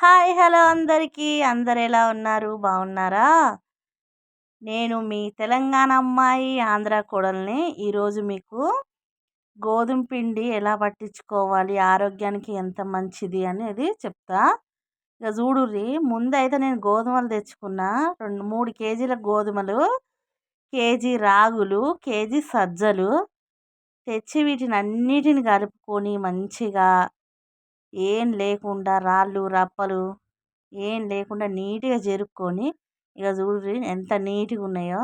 Hi! Hello అందరికీ. అందరెలా ఉన్నారు? బాగున్నారా? నేను మీ తెలంగాణ అమ్మాయి, ఆంధ్ర కోడల్ని. ఈరోజు మీకు గోధుమ పిండి ఎలా పట్టించుకోవాలి, ఆరోగ్యానికి ఎంత మంచిది అనేది చెప్తా. ఇక చూడుర్రి, ముందైతే నేను గోధుమలు తెచ్చుకున్నా. 3 కేజీల గోధుమలు, కేజీ రాగులు, కేజీ సజ్జలు తెచ్చి వీటినన్నిటిని కలుపుకొని మంచిగా ఏం లేకుండా రాళ్ళు, రప్పలు ఏం లేకుండా నీట్‌గా జెరుక్కొని, ఇగ చూడుర్రి ఎంత నీట్‌గా ఉన్నాయో.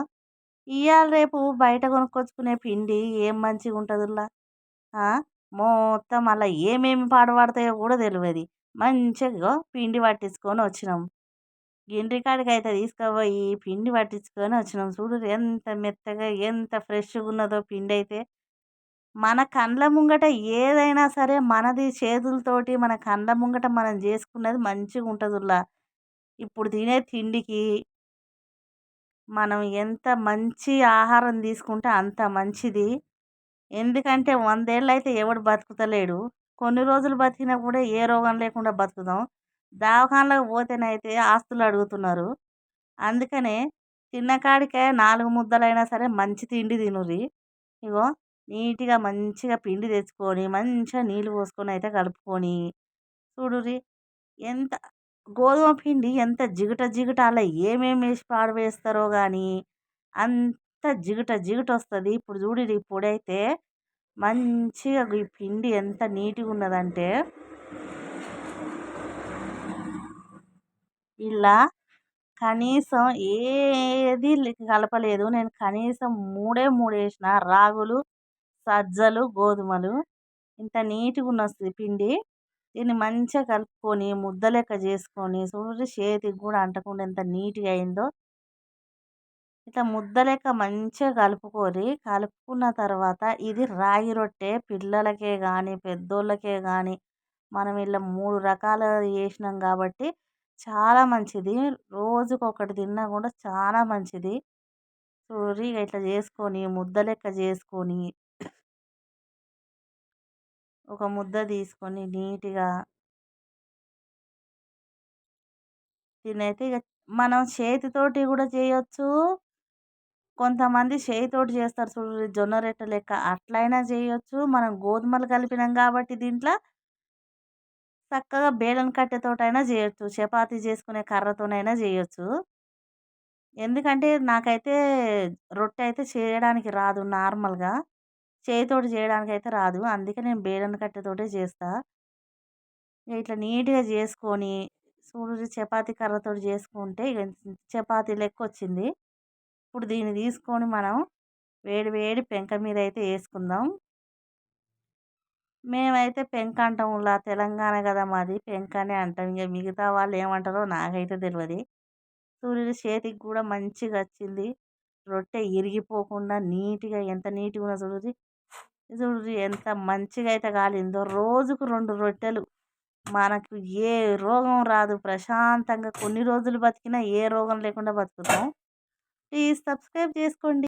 ఇయాల రేపు బయట కొనుక్కొచ్చుకునే పిండి ఏం మంచిగుంటదిలా. ఆ! మొత్తం అల్ల ఏమేమి పాడుపడతాయో కూడా తెలవది. మంచిగా ఇగో పిండి పట్టించుకొని వచ్చినాం. గిండ్రి కాడికైతే తీసుకపోయి పిండి పట్టించుకొని వచ్చినాం. చూడుర్రి ఎంత మెత్తగా, ఎంత ఫ్రెష్‌గున్నదో పిండైతే. మన కండ్ల ముంగట ఏదైనా సరే మనది చేతులతోటి మన కండ్ల ముంగట మనం చేసుకున్నది మంచిగుంటదుల్లా. ఇప్పుడు తినే తిండికి మనం ఎంత మంచి ఆహారం తీసుకుంటే అంత మంచిది. ఎందుకంటే 100 ఏళ్ళైతే ఎవడు బతుకుతలేడు. కొన్ని రోజులు బతికినా కూడా ఏ రోగం లేకుండా బతుకుదాం. దవాఖానలకు పోతేనైతే ఆస్తులు అడుగుతున్నారు. అందుకనే తిన్న కాడికే 4 ముద్దలైనా సరే మంచి తిండి తినుర్రి. ఇగో నీట్‌గా మంచిగా పిండి తెచ్చుకొని, మంచిగా నీళ్ళు పోసుకొని అయితే కలుపుకొని చూడుర్రి ఎంత గోధుమ పిండి ఎంత జిగట జిగట అలా ఏమేమి పాడు వేస్తారో కానీ అంత జిగట జిగట వస్తుంది. ఇప్పుడు చూడుర్రి ఈ పొడైతే మంచిగా ఈ పిండి ఎంత నీట్‌గా ఉన్నదంటే ఇలా కనీసం ఏది కలపలేదు. నేను కనీసం 3 వేసిన రాగులు, సజ్జలు, గోధుమలు ఇంత నీట్‌గా ఉన్నొస్తది పిండి. దీన్ని మంచిగా కలుపుకొని ముద్ద లెక్క చేసుకొని చూడుర్రి చేతికి కూడా అంటకుండా ఎంత నీట్‌గా అయిందో. ఇట్లా ముద్ద లెక్క మంచిగా కలుపుకొని కలుపుకున్న తర్వాత ఇది రాగి రొట్టె పిల్లలకే కానీ పెద్దోళ్ళకే కానీ మనం ఇలా 3 రకాలు చేసినాం కాబట్టి చాలా మంచిది. రోజుకొకటి తిన్నా కూడా చాలా మంచిది. చూడుర్రి ఇక ఇట్లా చేసుకొని ముద్ద లెక్క చేసుకొని ఒక ముద్ద తీసుకొని నీట్‌గా దీన్నైతే ఇక మనం చేతితోటి కూడా చేయొచ్చు. కొంతమంది చేయితోటి చేస్తారు చూడుర్రి జొన్న రొట్టె లెక్క అట్లయినా చేయొచ్చు. మనం గోధుమలు కలిపినాం కాబట్టి దీంట్లో చక్కగా బేలన్ కట్టెతోటైనా చేయొచ్చు. చపాతీ చేసుకునే కర్రతోనైనా చేయొచ్చు. ఎందుకంటే నాకైతే రొట్టె అయితే చేయడానికి రాదు నార్మల్‌గా. చేయితోటి చేయడానికైతే రాదు. అందుకే నేను బేలన్ కట్టెతోటే చేస్తా. ఇట్లా నీట్‌గా చేసుకొని చూడుర్రి చపాతీ కర్రతోటి చేసుకుంటే ఇక చపాతీ లెక్కొచ్చింది. ఇప్పుడు దీన్ని తీసుకొని మనం వేడి వేడి పెంక మీద అయితే వేసుకుందాం. మేమైతే పెంక అంటాంలా తెలంగాణ కదా మాది పెంకనే అంటాం. ఇక మిగతా వాళ్ళు ఏమంటారో నాకైతే తెలవది. సూర్యుడి చేతికి కూడా మంచిగా వచ్చింది. రొట్టె ఇరిగిపోకుండా నీట్‌గా ఎంత నీట్‌గా ఉన్నదో చూడుర్రి. చూడుర్రి ఎంత మంచిగా అయితే కాలిందో. రోజుకు 2 రొట్టెలు మనకు ఏ రోగం రాదు. ప్రశాంతంగా కొన్ని రోజులు బతికినా ఏ రోగం లేకుండా బతుకుతాం. ప్లీజ్ సబ్స్క్రైబ్ చేసుకోండి.